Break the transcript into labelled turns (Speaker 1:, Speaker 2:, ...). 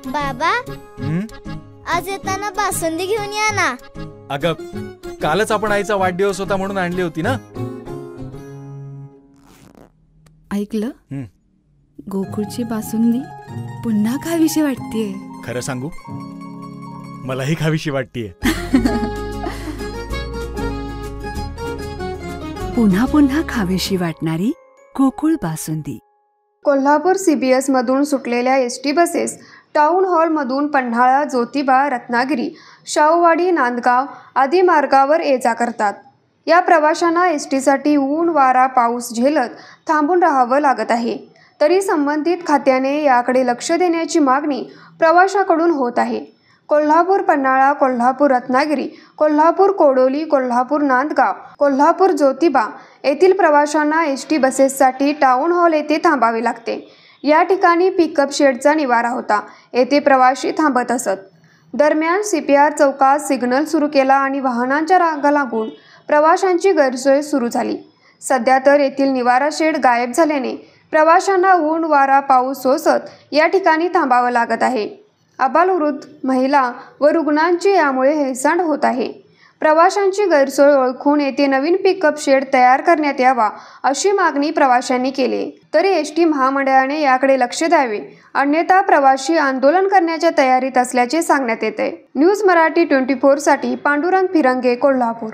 Speaker 1: बाबा, आज येताना बासुंदी घेऊन या ना.
Speaker 2: अगं, कालच आपण आईचा वाढदिवस होता म्हणून आणली होती ना.
Speaker 3: ऐकलं, गोकुळची बासुंदी पुन्हा खावीशी वाटतेय.
Speaker 2: खरं सांगू, मलाही खावीशी वाटतेय.
Speaker 3: पुन्हा पुन्हा खावीशी वाटणारी गोकुळ बासुंदी.
Speaker 4: कोल्हापूर CBS मधून सुटलेल्या एसटी बसेस टाउन हॉलमधून पन्हाळा, ज्योतिबा, रत्नागिरी, शाहूवाडी, नांदगाव आदी मार्गावर ये-जा करतात. या प्रवाशांना एसटीसाठी ऊन, वारा, पाऊस झेलत थांबून राहावं लागत आहे. तरी संबंधित खात्याने याकडे लक्ष देण्याची मागणी प्रवाशाकडून होत आहे. कोल्हापूर पन्हाळा, कोल्हापूर रत्नागिरी, कोल्हापूर कोडोली, कोल्हापूर नांदगाव, कोल्हापूर ज्योतिबा येथील प्रवाशांना एसटी बसेससाठी टाउन हॉल येथे थांबावे लागते. या ठिकाणी पिकअप शेडचा निवारा होता. येथे प्रवासी थांबत असत. दरम्यान CPR चौकात सिग्नल सुरू केला आणि वाहनांच्या रांगा लागून प्रवाशांची गैरसोय सुरू झाली. सध्या तर येथील निवारा शेड गायब झाल्याने प्रवाशांना ऊन, वारा, पाऊस सोसत या ठिकाणी थांबावं लागत आहे. आबालवृद्ध, महिला व रुग्णांची यामुळे हेळसांड होत आहे. प्रवाशांची गैरसोय ओळखून येथे नवीन पिकअप शेड तयार करण्यात यावा अशी मागणी प्रवाशांनी केली. तरी एसटी महामंडळाने याकडे लक्ष द्यावे, अन्यथा प्रवासी आंदोलन करण्याच्या तयारीत असल्याचे सांगण्यात येते. न्यूज मराठी 24 साठी पांडुरंग फिरंगे, कोल्हापूर.